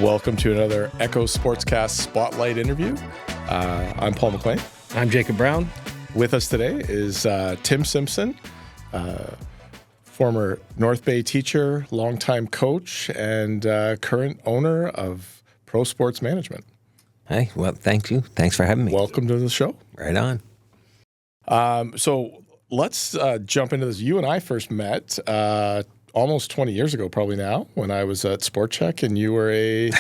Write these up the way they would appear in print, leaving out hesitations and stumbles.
Welcome to another Echo Sportscast Spotlight interview. I'm Paul McLean. I'm Jacob Brown. With us today is Tim Simpson, former North Bay teacher, longtime coach, and current owner of Pro Sports Management. Hey, well, thank you. Thanks for having me. Welcome to the show. Right on. So let's jump into this. You and I first met almost 20 years ago, probably now, when I was at Sport Check, and you were a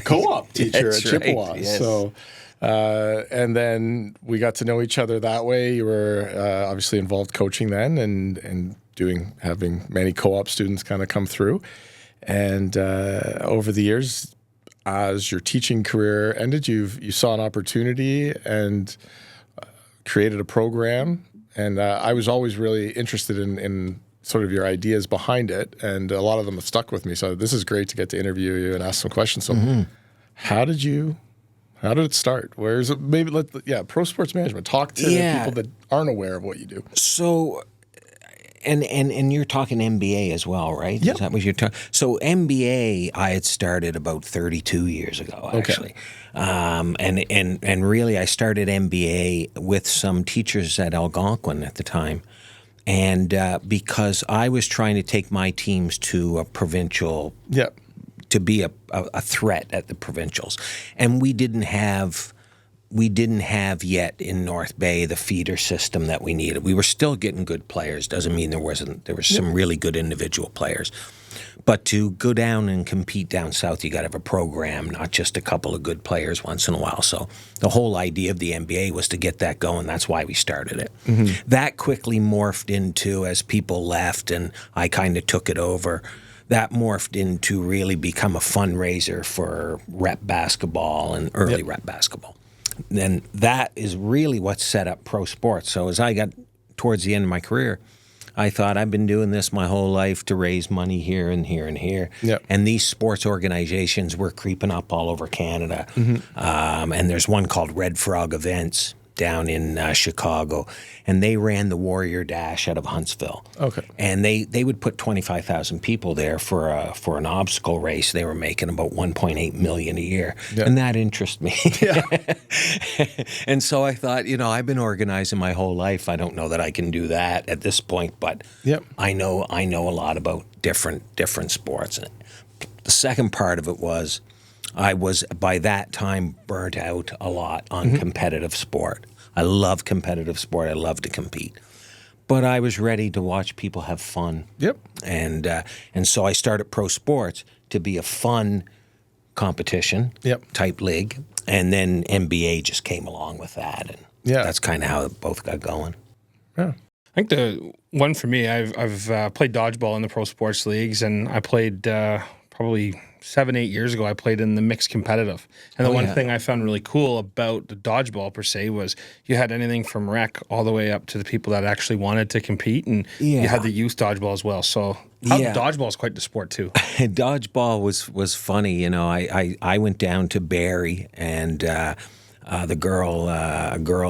co-op teacher at Chippewa. Right. Yes. So, and then we got to know each other that way. You were obviously involved coaching then, and having many co-op students kind of come through. And over the years, as your teaching career ended, you saw an opportunity and created a program. And I was always really interested in sort of your ideas behind it, and a lot of them have stuck with me. So this is great to get to interview you and ask some questions. So how did it start? Where is it? Maybe Pro Sports Management. Talk to people that aren't aware of what you do. So, and you're talking MBA as well, right? Yep. Is that what you're talking? So MBA, I had started about 32 years ago, actually. Okay. And really, I started MBA with some teachers at Algonquin at the time. And because I was trying to take my teams to a provincial, to be a threat at the provincials, and we didn't have yet in North Bay the feeder system that we needed. We were still getting good players. Doesn't mean there were some really good individual players, but to go down and compete down south, you got to have a program, not just a couple of good players once in a while. So the whole idea of the MBA was to get that going. That's why we started it. Mm-hmm. That quickly morphed into, as people left and I kind of took it over, that morphed into really become a fundraiser for rep basketball and early rep basketball. And that is really what set up pro sports. So as I got towards the end of my career, I thought, I've been doing this my whole life to raise money here and here and here. Yep. And these sports organizations were creeping up all over Canada. Mm-hmm. And there's one called Red Frog Events down in Chicago, and they ran the Warrior Dash out of Huntsville. Okay. And they would put 25,000 people there for an obstacle race. They were making about $1.8 million a year, and that interested me. Yeah. And so I thought, I've been organizing my whole life. I don't know that I can do that at this point, but I know a lot about different sports. And the second part of it was, I was, by that time, burnt out a lot on competitive sport. I love competitive sport. I love to compete. But I was ready to watch people have fun. Yep. And so I started Pro Sports to be a fun competition type league. And then NBA just came along with that. And that's kind of how it both got going. Yeah. I think the one for me, I've played dodgeball in the pro sports leagues, and I played probably 7-8 years ago, I played in the mixed competitive. And the one thing I found really cool about the dodgeball per se was you had anything from rec all the way up to the people that actually wanted to compete, and you had the youth dodgeball as well. So dodgeball is quite the sport too. Dodgeball was funny. I went down to Barrie, and a girl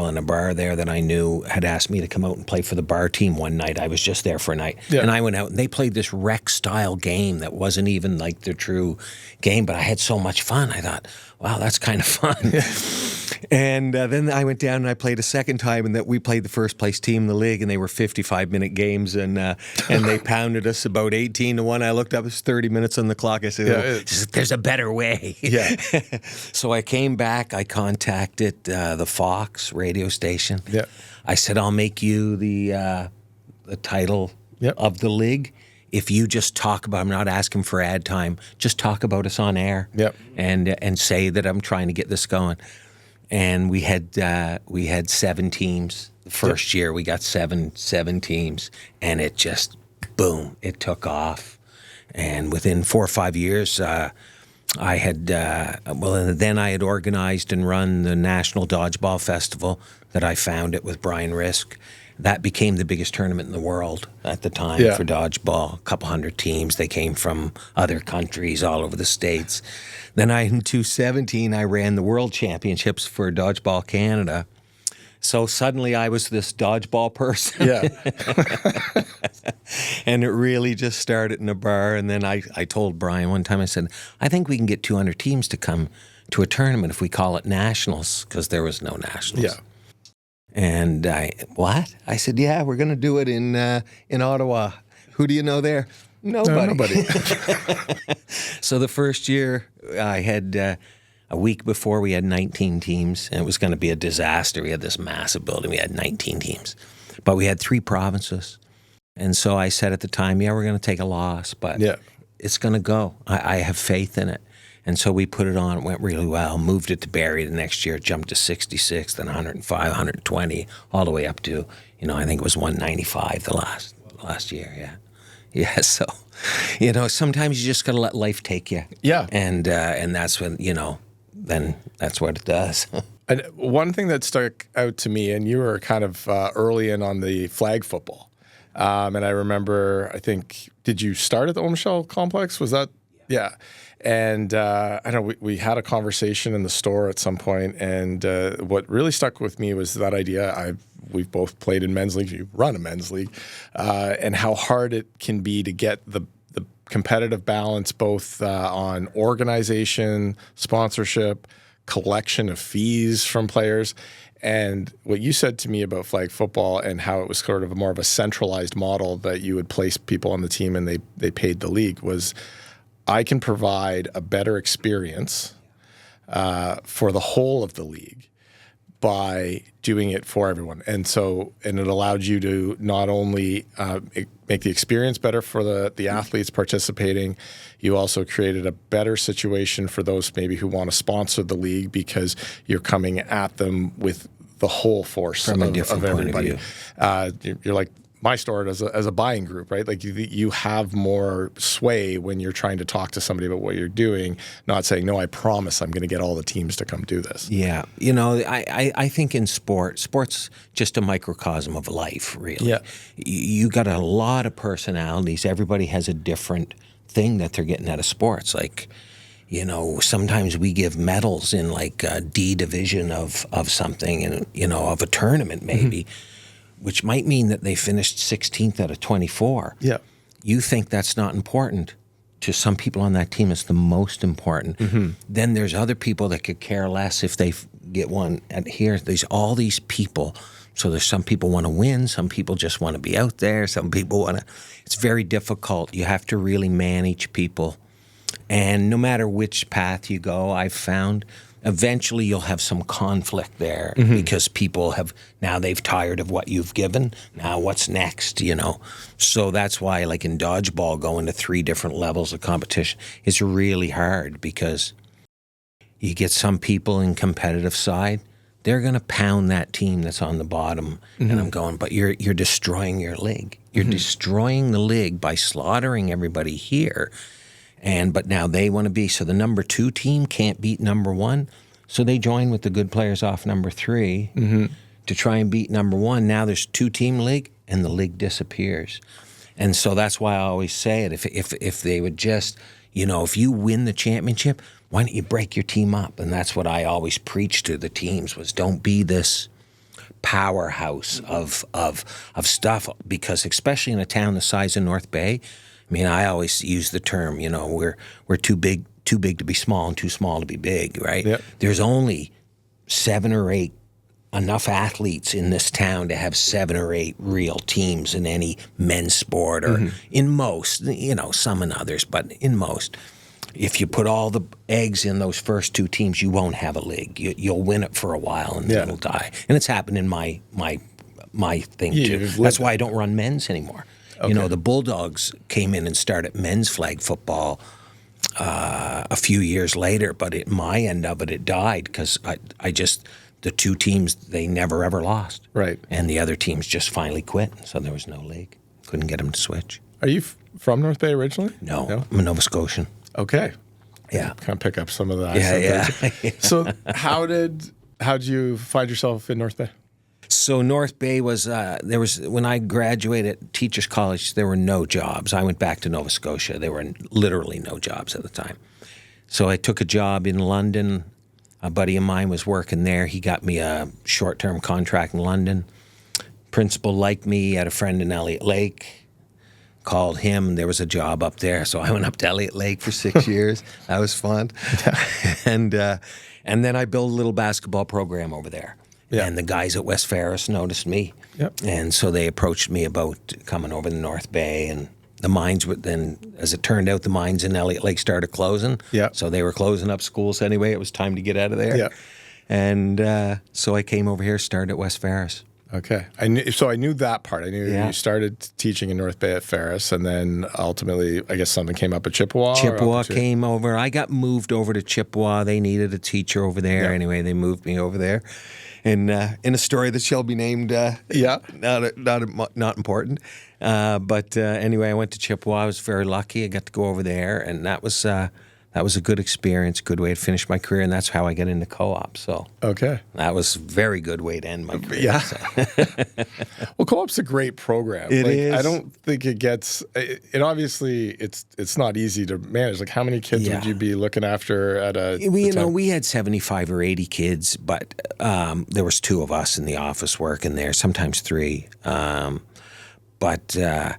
in a bar there that I knew had asked me to come out and play for the bar team one night. I was just there for a night. Yeah. And I went out, and they played this rec-style game that wasn't even like the true game, but I had so much fun. I thought, wow, that's kind of fun. Yeah. And then I went down and I played a second time, and that we played the first place team in the league, and they were 55-minute games, and they pounded us about 18-1. I looked up, it's 30 minutes on the clock. I said, there's a better way. Yeah. So I came back, I contacted the Fox radio station. Yeah. I said, I'll make you the title of the league if you just talk about, I'm not asking for ad time, just talk about us on air and say that I'm trying to get this going. And we had 7 teams. The first year we got seven teams, and it just, boom, it took off. And within 4 or 5 years, I had, and then I had organized and run the National Dodgeball Festival that I founded with Brian Risk. That became the biggest tournament in the world at the time for dodgeball. A couple hundred teams. They came from other countries all over the States. Then in 2017, I ran the World Championships for Dodgeball Canada. So suddenly I was this dodgeball person. Yeah. And it really just started in a bar. And then I told Brian one time, I said, I think we can get 200 teams to come to a tournament if we call it nationals, because there was no nationals. Yeah. And what? I said, yeah, we're going to do it in Ottawa. Who do you know there? Nobody. Nobody. So the first year I had, a week before we had 19 teams, and it was going to be a disaster. We had this massive building. We had 19 teams. But we had 3 provinces. And so I said at the time, yeah, we're going to take a loss, but it's going to go. I have faith in it. And so we put it on. It went really well. Moved it to Barrie the next year. Jumped to 66, then 105, 120, all the way up to, I think it was 195 the last year. Yeah. Yeah. So, sometimes you just got to let life take you. Yeah. And that's when, then that's what it does. And one thing that stuck out to me, and you were kind of early in on the flag football. And I remember, did you start at the Omichelle complex? Was that? Yeah. And I know we had a conversation in the store at some point, and what really stuck with me was that idea. We've both played in men's leagues. You run a men's league, and how hard it can be to get the competitive balance both on organization, sponsorship, collection of fees from players. And what you said to me about flag football and how it was sort of more of a centralized model that you would place people on the team and they paid the league was, I can provide a better experience for the whole of the league by doing it for everyone. And it allowed you to not only make the experience better for the athletes participating, you also created a better situation for those maybe who want to sponsor the league because you're coming at them with the whole force from a different of everybody. Point of view. You're like my store as a buying group, right? Like you have more sway when you're trying to talk to somebody about what you're doing, not saying, no, I promise I'm going to get all the teams to come do this. Yeah. I think in sport's just a microcosm of life, really. Yeah. You got a lot of personalities. Everybody has a different thing that they're getting out of sports. Like, sometimes we give medals in like a D division of something and, of a tournament maybe. Mm-hmm. Which might mean that they finished 16th out of 24. Yeah. You think that's not important. To some people on that team, it's the most important. Mm-hmm. Then there's other people that could care less if they get one. And here, there's all these people. So there's some people want to win. Some people just want to be out there. Some people want to. It's very difficult. You have to really manage people. And no matter which path you go, I've found eventually you'll have some conflict there because people they've tired of what you've given. Now what's next, So that's why, like in dodgeball, going to 3 different levels of competition is really hard because you get some people in competitive side, they're going to pound that team that's on the bottom. Mm-hmm. And I'm going, but you're destroying your league. You're destroying the league by slaughtering everybody here. But now they want to be, so the number 2 team can't beat number 1. So they join with the good players off number 3 to try and beat number 1. Now there's 2-team league and the league disappears. And so that's why I always say it. If they would just, if you win the championship, why don't you break your team up? And that's what I always preach to the teams was don't be this powerhouse of stuff, because especially in a town the size of North Bay, I always use the term, we're too big to be small and too small to be big, right? Yep. There's only 7 or 8 enough athletes in this town to have 7 or 8 real teams in any men's sport or in most, some in others, but in most. If you put all the eggs in those first 2 teams, you won't have a league. You'll win it for a while and then it'll die. And it's happened in my thing too. That's why I don't run men's anymore. Okay. The Bulldogs came in and started men's flag football a few years later, but at my end of it died because the 2 teams, they never ever lost. Right. And the other teams just finally quit, so there was no league. Couldn't get them to switch. Are you from North Bay originally? No? I'm a Nova Scotian. Okay. Yeah. Kind of pick up some of that. Yeah. So how'd you find yourself in North Bay? So North Bay was, when I graduated Teachers College, there were no jobs. I went back to Nova Scotia. There were literally no jobs at the time. So I took a job in London. A buddy of mine was working there. He got me a short-term contract in London. Principal liked me, had a friend in Elliott Lake. called him. There was a job up there, so I went up to Elliott Lake for 6 years. That was fun. And then I built a little basketball program over there. Yeah. And the guys at West Ferris noticed me. Yep. And so they approached me about coming over to North Bay. And the mines would then, as it turned out, the mines in Elliott Lake started closing. Yeah. So they were closing up schools anyway. It was time to get out of there. Yeah. And so I came over here, started at West Ferris. Okay. I knew that part. I knew you started teaching in North Bay at Ferris, and then ultimately, I guess something came up at Chippewa. Chippewa came over. I got moved over to Chippewa. They needed a teacher over there. Yeah. Anyway, they moved me over there. And in a story that shall be named, not important. But anyway, I went to Chippewa. I was very lucky. I got to go over there, and that was a good experience, good way to finish my career, and that's how I got into co-op. So that was a very good way to end my career. Yeah. So. Well, co-op's a great program. It is. I don't think it gets. It obviously it's not easy to manage. Like, how many kids would you be looking after at a? We had 75 or 80 kids, but there was 2 of us in the office working there, sometimes 3. But I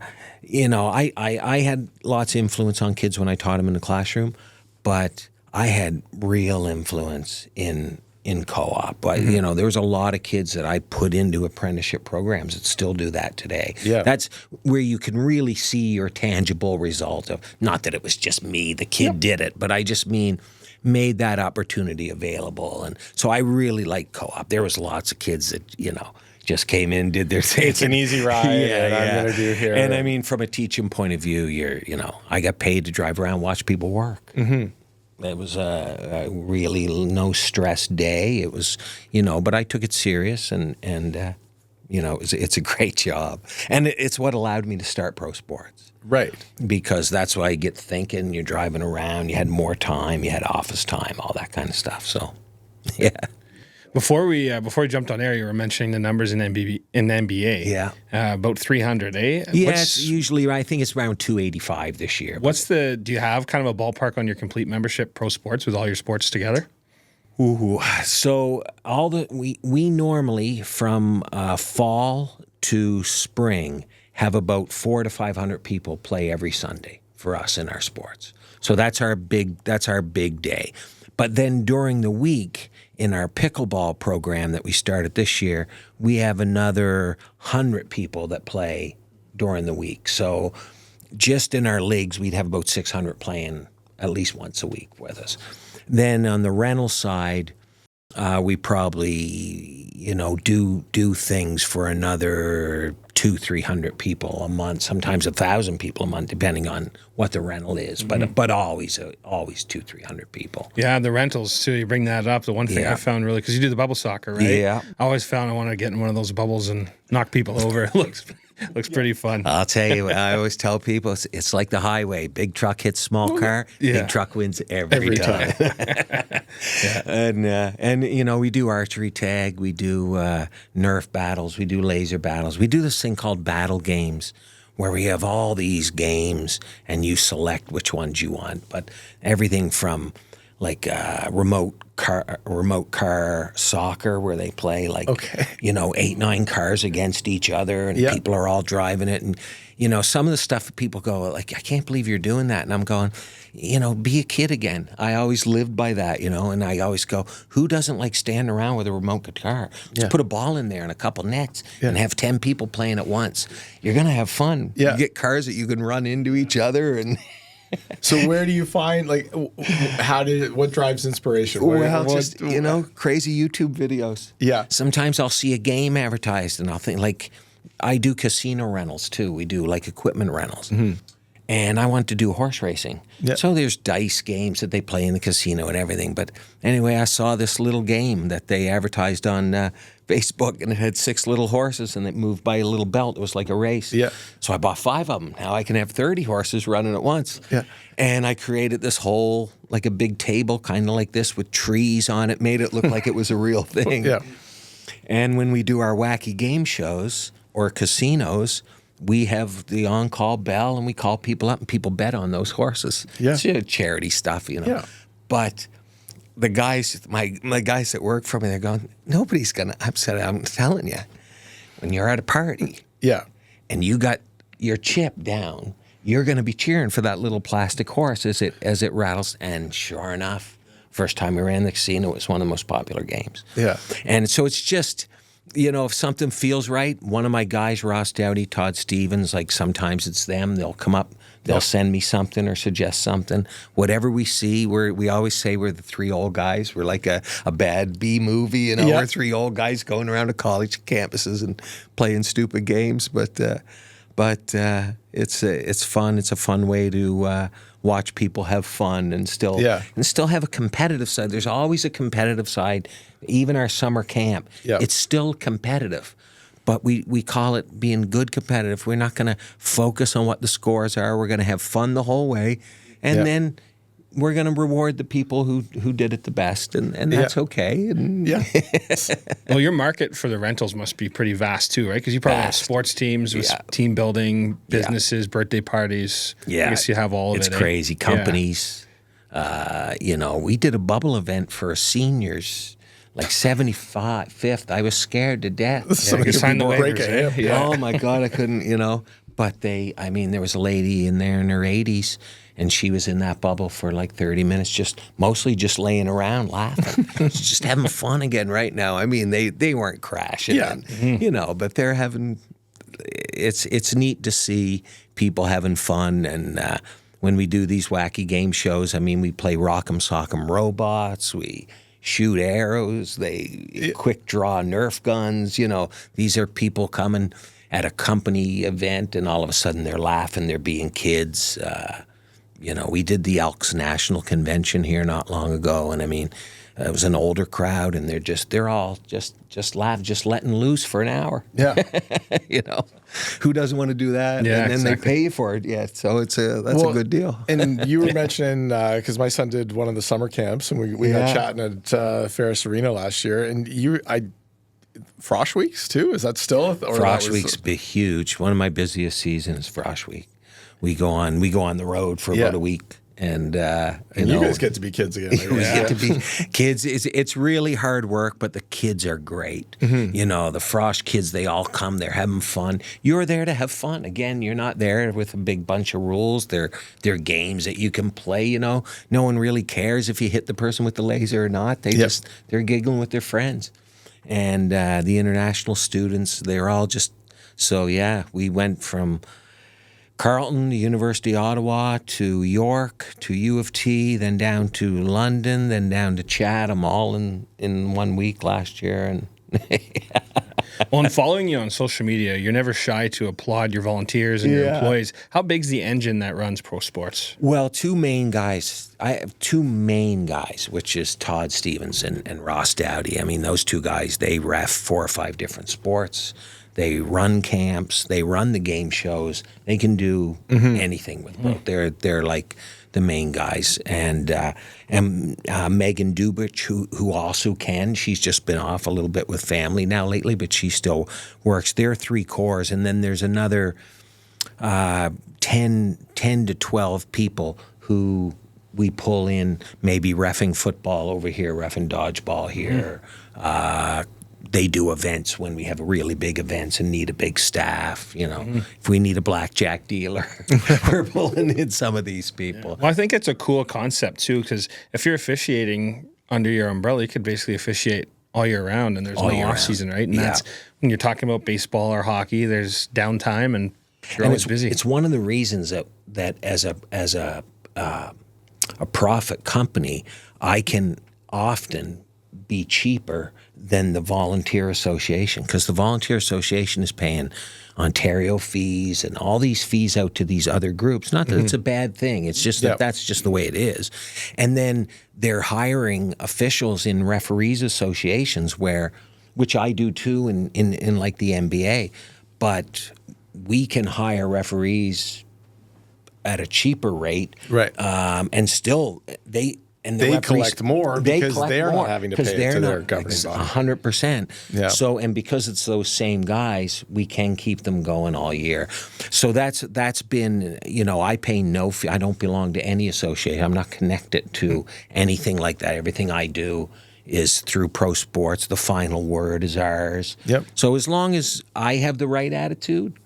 had lots of influence on kids when I taught them in the classroom. But I had real influence in co-op. But, there was a lot of kids that I put into apprenticeship programs that still do that today. Yeah. That's where you can really see your tangible result of, not that it was just me, the kid did it, but I just mean made that opportunity available. And so I really like co-op. There was lots of kids that, just came in, did their thing. It's an easy ride. I'm going to do here. And I mean, from a teaching point of view, I got paid to drive around, watch people work. Mm-hmm. It was a really no stress day. It was, but I took it serious, and it's a great job, and it's what allowed me to start pro sports. Right. Because that's why you get thinking. You're driving around. You had more time. You had office time. All that kind of stuff. So, yeah. Before we jumped on air, you were mentioning the numbers in NBA. Yeah. About 300, eh? Yeah, it's usually, I think it's around 285 this year. Do you have kind of a ballpark on your complete membership pro sports with all your sports together? Ooh, so we normally from fall to spring have about 400 to 500 people play every Sunday for us in our sports. So that's our big day. But then during the week, in our pickleball program that we started this year, we have another 100 people that play during the week. So just in our leagues, we'd have about 600 playing at least once a week with us. Then on the rental side, we probably, do things for another 200-300 people a month, sometimes 1,000 people a month, depending on what the rental is. Mm-hmm. But always 200-300 people. Yeah, the rentals too. You bring that up. The one thing I found really, because you do the bubble soccer, right? Yeah. I always found I wanted to get in one of those bubbles and knock people over. It looks pretty fun. I'll tell you, I always tell people it's like the highway. Big truck hits small car. Big truck wins every time. Yeah. And we do archery tag. We do Nerf battles. We do laser battles. We do this thing called battle games, where we have all these games and you select which ones you want. But everything from like remote car soccer, where they play 8-9 cars against each other, and people are all driving it. And some of the stuff people go like, I can't believe you're doing that. And I'm going, be a kid again. I always lived by that, and I always go, who doesn't like standing around with a remote guitar? Just put a ball in there and a couple nets and have 10 people playing at once. You're gonna have fun. You get cars that you can run into each other. And so where do you find, what drives inspiration? Crazy YouTube videos. Yeah. Sometimes I'll see a game advertised and I'll think, I do casino rentals too. We do equipment rentals. Mm-hmm. And I want to do horse racing. Yep. So there's dice games that they play in the casino and everything. But anyway, I saw this little game that they advertised on Facebook, and it had 6 little horses, and it moved by a little belt. It was like a race. Yeah. So I bought 5 of them. Now I can have 30 horses running at once. Yeah. And I created this whole, a big table, kind of like this, with trees on it, made it look like it was a real thing. Yeah. And when we do our wacky game shows or casinos, we have the on-call bell, and we call people up, and people bet on those horses. Yeah. It's charity stuff, Yeah. But the guys, my guys that work for me, they're going, nobody's going to upset. I'm telling you, when you're at a party, and you got your chip down, you're going to be cheering for that little plastic horse as it rattles. And sure enough, first time we ran the casino, it was one of the most popular games. Yeah. And so it's just, if something feels right, one of my guys, Ross Dowdy, Todd Stevens, like sometimes it's them, they'll come up, they'll send me something or suggest something. Whatever we see, we always say we're the three old guys. We're like a bad B movie, We're three old guys going around to college campuses and playing stupid games. But it's fun. It's a fun way to watch people have fun and still have a competitive side. There's always a competitive side. Even our summer camp, it's still competitive. But we call it being good competitive. We're not going to focus on what the scores are. We're going to have fun the whole way. And then we're going to reward the people who did it the best. And that's okay. And Well, your market for the rentals must be pretty vast too, right? Because you probably have sports teams with team building, businesses, birthday parties. Yeah. I guess you have all of it. It's crazy. Companies. We did a bubble event for seniors. Like 75th, I was scared to death. You signed the waivers. Oh my God, I couldn't, But there was a lady in there in her 80s, and she was in that bubble for like 30 minutes, mostly just laying around laughing, just having fun again right now. I mean, they weren't crashing, but they're having. It's neat to see people having fun, and when we do these wacky game shows, we play Rock'em Sock'em Robots, we shoot arrows, they quick draw Nerf guns. These are people coming at a company event, and all of a sudden they're laughing, they're being kids. We did the Elks National Convention here not long ago, and it was an older crowd, and they're all just laughing, just letting loose for an hour. Yeah. Who doesn't want to do that? Yeah, and then they pay you for it. Yeah, so that's a good deal. And you were mentioning, because my son did one of the summer camps, and we got chatting at Ferris Arena last year, and Frosh Weeks too? Is that still? Frosh Weeks be huge. One of my busiest seasons, Frosh Week. We go on the road for about a week. And you guys get to be kids again. We get to be kids. It's really hard work, but the kids are great. The Frosh kids, they all come. They're having fun. You're there to have fun. Again, you're not there with a big bunch of rules. They're games that you can play. No one really cares if you hit the person with the laser or not. They're giggling with their friends. And the international students, they're all just we went from Carleton, the University of Ottawa, to York, to U of T, then down to London, then down to Chatham, all in 1 week last year. And Well, and following you on social media, you're never shy to applaud your volunteers and your employees. How big's the engine that runs pro sports? Well, two main guys. I have two main guys, which is Todd Stevens and Ross Dowdy. Those two guys, they ref 4 or 5 different sports. They run camps. They run the game shows. They can do anything with both. They're like the main guys. And Megan Dubich, who also can. She's just been off a little bit with family now lately, but she still works. There are 3 cores, and then there's another 10 to 12 people who we pull in, maybe reffing football over here, reffing dodgeball here. They do events when we have really big events and need a big staff. If we need a blackjack dealer, we're pulling in some of these people. Well, I think it's a cool concept too, because if you're officiating under your umbrella, you could basically officiate all year round, and there's no off season, right? And that's when you're talking about baseball or hockey. There's downtime, and you're always busy. It's one of the reasons that as a profit company, I can often be cheaper than the volunteer association, because the volunteer association is paying Ontario fees and all these fees out to these other groups. Not that it's a bad thing. It's just that that's just the way it is. And then they're hiring officials in referees associations which I do too in like the NBA, but we can hire referees at a cheaper rate. Right. And still they collect more because they're not having to pay it to their governing body. 100%. Yeah. So, and because it's those same guys, we can keep them going all year. So that's been, I pay no fee. I don't belong to any association. I'm not connected to anything like that. Everything I do is through pro sports. The final word is ours. Yep. So as long as I have the right attitude,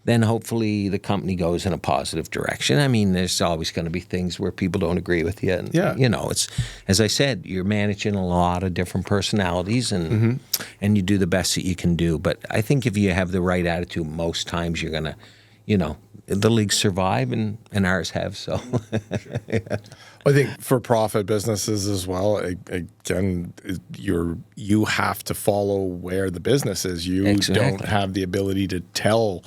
then hopefully the company goes in a positive direction. I mean, there's always going to be things where people don't agree with you. And, you know, it's, as I said, you're managing a lot of different personalities and you do the best that you can do. But I think if you have the right attitude, most times you're going to, you know, the leagues survive and ours have. So I think for profit businesses as well, again, you have to follow where the business is. You don't have the ability to tell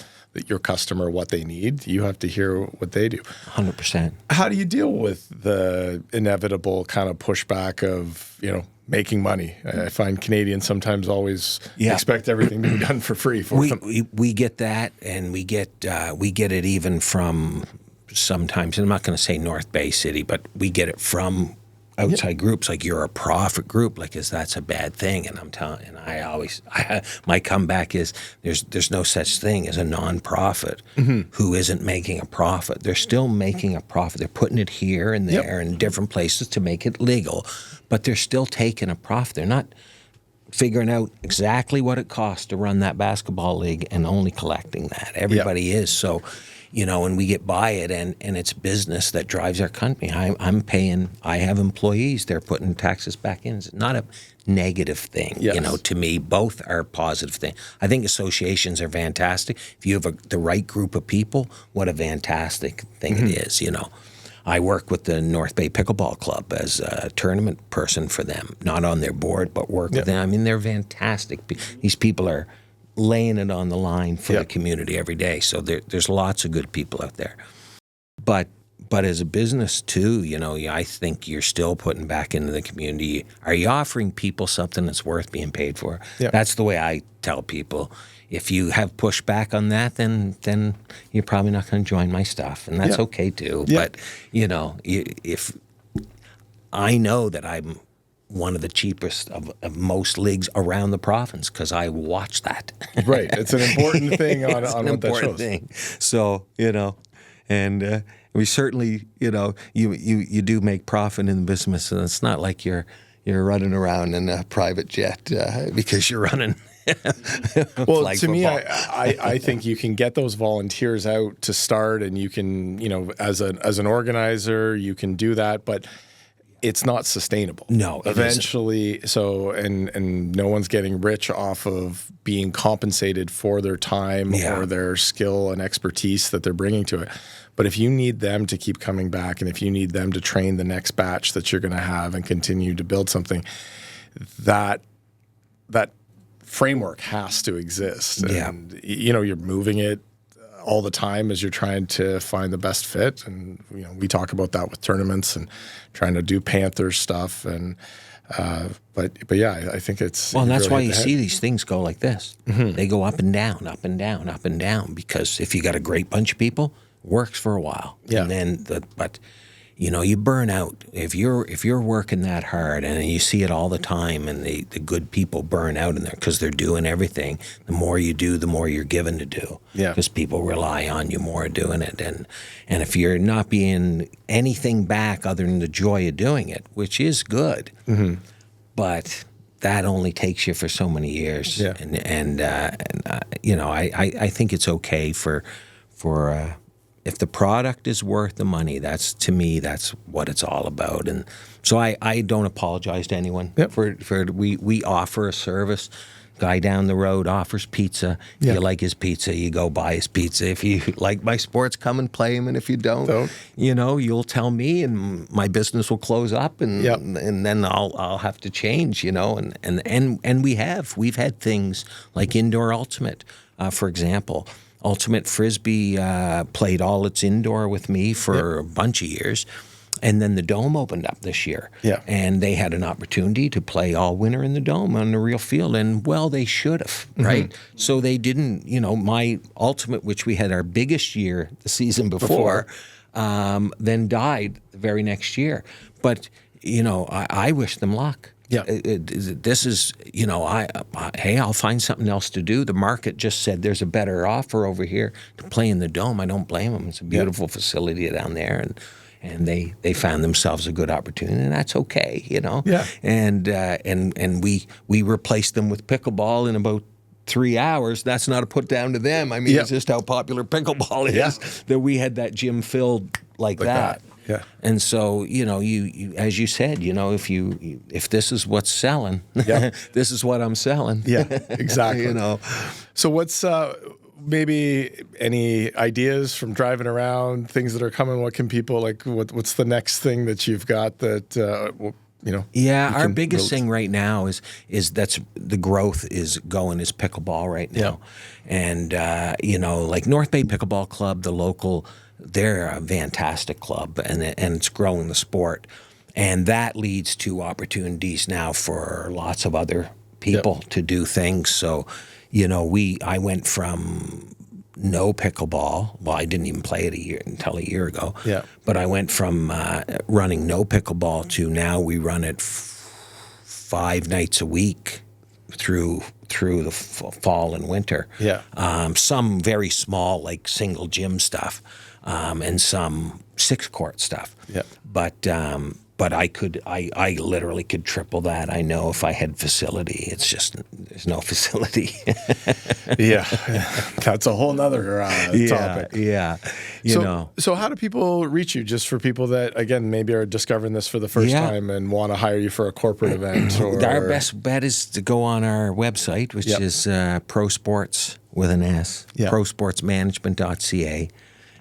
your customer what they need. You have to hear what they do. 100%. How do you deal with the inevitable kind of pushback of, you know, making money? I find Canadians sometimes always expect everything to be done for free for them. We get that, and we get it even from sometimes, and I'm not going to say North Bay City, but we get it from outside groups, like you're a profit group, like that's a bad thing. And I'm telling, and my comeback is there's no such thing as a non-profit who isn't making a profit. They're still making a profit. They're putting it here and there in different places to make it legal, but they're still taking a profit. They're not figuring out exactly what it costs to run that basketball league and only collecting that. Everybody is. So, you know, and we get by it, and it's business that drives our company. I'm paying, I have employees, they're putting taxes back in. It's not a negative thing, you know, to me. Both are positive things. I think associations are fantastic. If you have the right group of people, what a fantastic thing it is, you know. I work with the North Bay Pickleball Club as a tournament person for them, not on their board, but work with them. I mean, they're fantastic. These people are laying it on the line for the community every day. So there's lots of good people out there. But as a business too, you know, I think you're still putting back into the community. Are you offering people something that's worth being paid for? That's the way I tell people. If you have pushback on that, then you're probably not going to join my stuff, and that's okay too. But you know, if I know that I'm one of the cheapest of most leagues around the province because I watch that. Right. It's an important thing on an what important that shows. thing. So, you know, and we certainly, you know, you do make profit in the business, and it's not like you're running around in a private jet because you're running. Well, to me, I think you can get those volunteers out to start, and you can, you know, as an organizer, you can do that, but it's not sustainable. No, eventually. So, and no one's getting rich off of being compensated for their time or their skill and expertise that they're bringing to it. But if you need them to keep coming back, and if you need them to train the next batch that you're going to have and continue to build something, that framework has to exist. And, you know, you're moving it all the time as you're trying to find the best fit. And, you know, we talk about that with tournaments and trying to do Panthers stuff. And, but yeah, I think it's. Well, and that's why you see these things go like this. They go up and down, up and down, up and down, because if you got a great bunch of people, it works for a while. And then but you know, you burn out. If you're working that hard, and you see it all the time, and the good people burn out in there because they're doing everything. The more you do, the more you're given to do. Because people rely on you more doing it. And if you're not being anything back other than the joy of doing it, which is good, but that only takes you for so many years. And you know, I think it's okay for if the product is worth the money, to me, that's what it's all about. And so I don't apologize to anyone for we offer a service. Guy down the road offers pizza. If you like his pizza, you go buy his pizza. If you like my sports, come and play him. And if you don't, you know, you'll tell me, and my business will close up, and then I'll have to change, you know. And we've had things like Indoor Ultimate, for example. Ultimate Frisbee played all its indoor with me for a bunch of years. And then the Dome opened up this year. And they had an opportunity to play all winter in the Dome on the real field. And, well, they should have, right? So they didn't, you know, my Ultimate, which we had our biggest year the season before. Then died the very next year. But, you know, I wish them luck. This is, you know, hey, I'll find something else to do. The market just said there's a better offer over here to play in the Dome. I don't blame them. It's a beautiful facility down there, and they found themselves a good opportunity, and that's okay, you know. And we replaced them with pickleball in about 3 hours. That's not a put down to them. I mean, Yep. it's just how popular pickleball is Yeah. that we had that gym filled like that. Yeah. And so, you as you said, if this is what's selling, Yep. this is what I'm selling. Yeah, exactly. So what's maybe any ideas from driving around, things that are coming? What can people what's the next thing that you've got that Yeah, you our can biggest build? thing right now is that's the growth is pickleball right now. And like North Bay Pickleball Club, the local, they're a fantastic club, and it's growing the sport. And that leads to opportunities now for lots of other people to do things. So, I went from no pickleball. Well, I didn't even play it until a year ago. Yeah. But I went from running no pickleball to now we run it 5 nights a week through the fall and winter. Yeah. Some very small, like single gym stuff, and some 6-court stuff. Yeah. But I literally could triple that. I know if I had facility. It's just there's no facility. Yeah. That's a whole nother topic. Yeah. So how do people reach you? Just for people that, again, maybe are discovering this for the first time and want to hire you for a corporate event? Our best bet is to go on our website, which is Pro Sports with an S, prosportsmanagement.ca.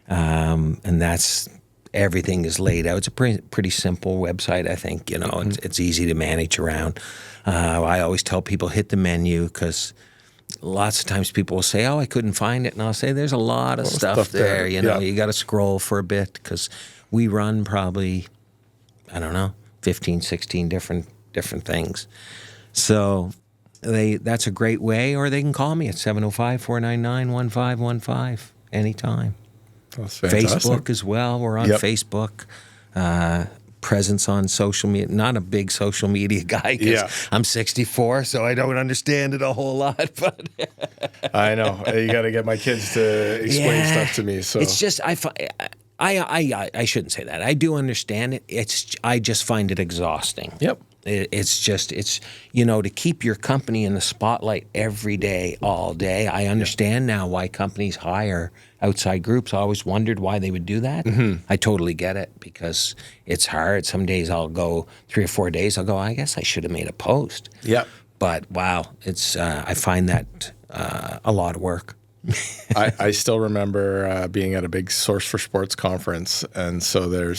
And that's everything is laid out. It's a pretty simple website, I think. It's easy to manage around. I always tell people hit the menu because lots of times people will say, "Oh, I couldn't find it," and I'll say, "There's a lot of stuff there. You got to scroll for a bit because we run probably 15, 16 different things." So that's a great way, or they can call me at 705-499-1515 anytime. That's fantastic. Facebook as well. We're on Facebook. Presence on social media. Not a big social media guy because I'm 64, so I don't understand it a whole lot. But I know you got to get my kids to explain stuff to me. So it's just I shouldn't say that. I do understand it. I just find it exhausting. Yep. It's to keep your company in the spotlight every day, all day. I understand now why companies hire outside groups. I always wondered why they would do that. Mm-hmm. I totally get it because it's hard. Some days I'll go 3 or 4 days. I'll go, I guess I should have made a post. Yeah. But wow, it's I find that a lot of work. I still remember being at a big Source for Sports conference, and so we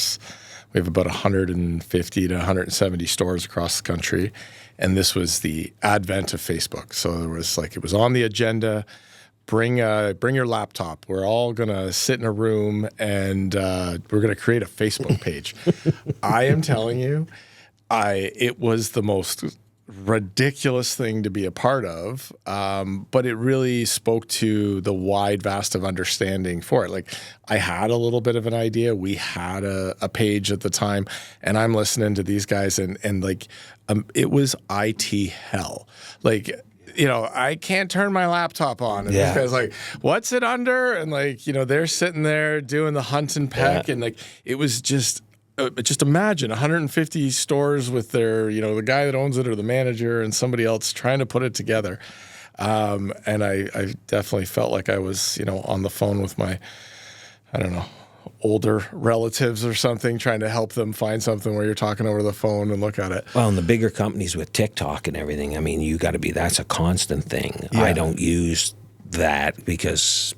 have about 150 to 170 stores across the country, and this was the advent of Facebook. So there was it was on the agenda. Bring your laptop. We're all gonna sit in a room and we're gonna create a Facebook page. I am telling you, it was the most ridiculous thing to be a part of, but it really spoke to the wide vast of understanding for it. I had a little bit of an idea. We had a page at the time, and I'm listening to these guys, and it was IT hell. I can't turn my laptop on. And this guy's like, what's it under? And they're sitting there doing the hunt and peck. And it was just imagine 150 stores with their, the guy that owns it or the manager and somebody else trying to put it together. And I definitely felt like I was, on the phone with my, older relatives or something, trying to help them find something where you're talking over the phone and look at it. Well, and the bigger companies with TikTok and everything, I mean, that's a constant thing. Yeah. I don't use that because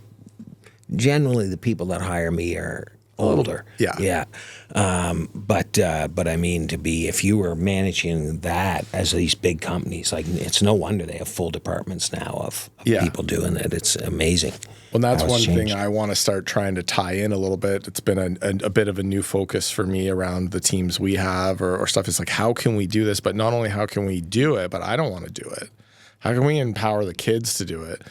generally the people that hire me are older. Yeah. But I mean, if you were managing that as these big companies, it's no wonder they have full departments now of people doing it. It's amazing. Well, that's one thing I want to start trying to tie in a little bit. It's been a bit of a new focus for me around the teams we have or stuff. It's how can we do this? But not only how can we do it, but I don't want to do it. How can we empower the kids to do it?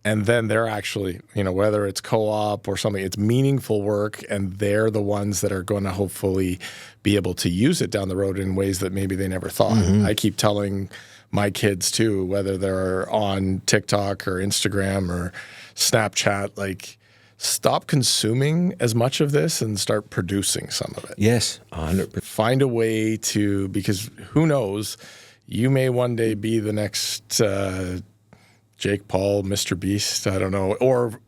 And then they're actually, whether it's co-op or something, it's meaningful work, and they're the ones that are going to hopefully be able to use it down the road in ways that maybe they never thought. Mm-hmm. I keep telling my kids too, whether they're on TikTok or Instagram or Snapchat, stop consuming as much of this and start producing some of it. Yes, 100%. Find a way because who knows, you may one day be the next Jake Paul, Mr. Beast. I don't know.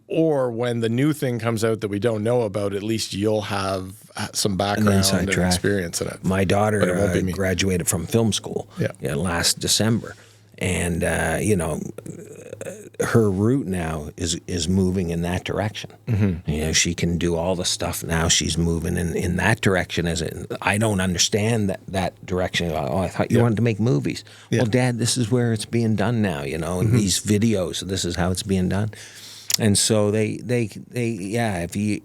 Or when the new thing comes out that we don't know about, at least you'll have some background and experience in it. My daughter graduated from film school last December. And, her route now is moving in that direction. Mm-hmm. She can do all the stuff now. She's moving in that direction. I don't understand that direction. Oh, I thought you wanted to make movies. Yeah. Well, Dad, this is where it's being done now, and these videos, this is how it's being done. And so if you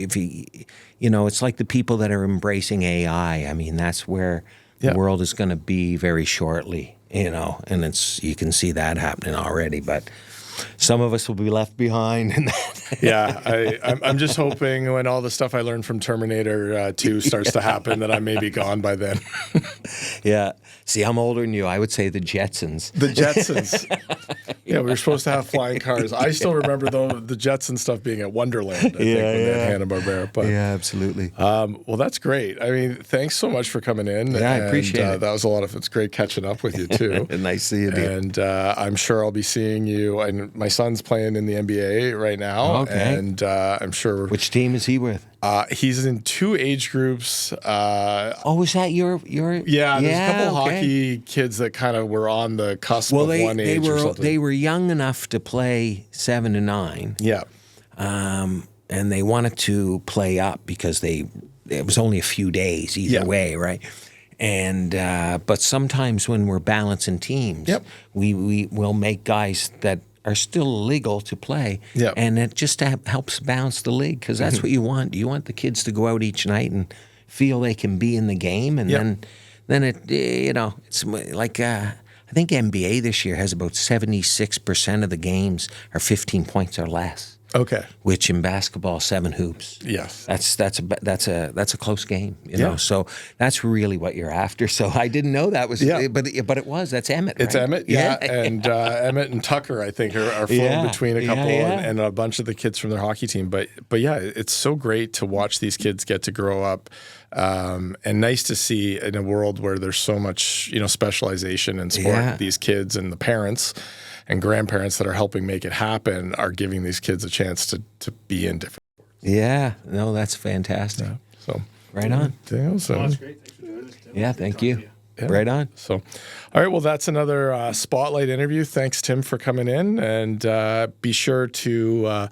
it's like the people that are embracing AI. I mean, that's where the world is going to be very shortly, and you can see that happening already, but some of us will be left behind in that. I'm just hoping when all the stuff I learned from Terminator 2 starts to happen that I may be gone by then. Yeah. See, I'm older than you. I would say the Jetsons. The Jetsons. Yeah, we were supposed to have flying cars. I still remember the Jetson stuff being at Wonderland, I think, when they had Hanna-Barbera. But, yeah, absolutely. Well, that's great. I mean, thanks so much for coming in. Yeah, I appreciate it. That was a lot of, it's great catching up with you, too. Nice seeing you. And I'm sure I'll be seeing you. And my son's playing in the NBA right now. Okay. And I'm sure. Which team is he with? He's in 2 age groups. Is that your? Yeah, there's a couple hockey kids that kind of were on the cusp of one age or something. They were young enough to play 7 to 9. Yeah. And they wanted to play up because it was only a few days either way, right? And but sometimes when we're balancing teams, we will make guys that are still legal to play, and it just helps balance the league because that's what you want. You want the kids to go out each night and feel they can be in the game, and then it it's like I think NBA this year has about 76% of the games are 15 points or less. Okay. Which in basketball, 7 hoops. Yes. That's a close game, know. So that's really what you're after. So I didn't know that was, but it was. That's Emmett. It's right? Emmett, and Emmett and Tucker, I think, are flown between a couple and a bunch of the kids from their hockey team. But yeah, it's so great to watch these kids get to grow up. And nice to see in a world where there's so much, specialization in sport. These kids and the parents and grandparents that are helping make it happen are giving these kids a chance to be in different sports. Yeah, no, that's fantastic. Yeah, so right on. That's great. Thanks for doing this, Tim. Yeah, thank you. Yeah. Right on. So, all right, well, that's another Spotlight interview. Thanks, Tim, for coming in. And be sure to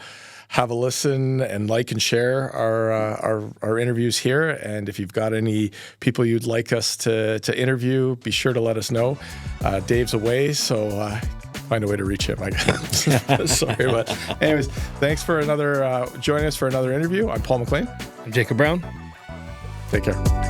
have a listen and like and share our interviews here. And if you've got any people you'd like us to interview, be sure to let us know. Dave's away, so find a way to reach him, I guess. Sorry, but anyways, thanks for joining us for another interview. I'm Paul McLean. I'm Jacob Brown. Take care.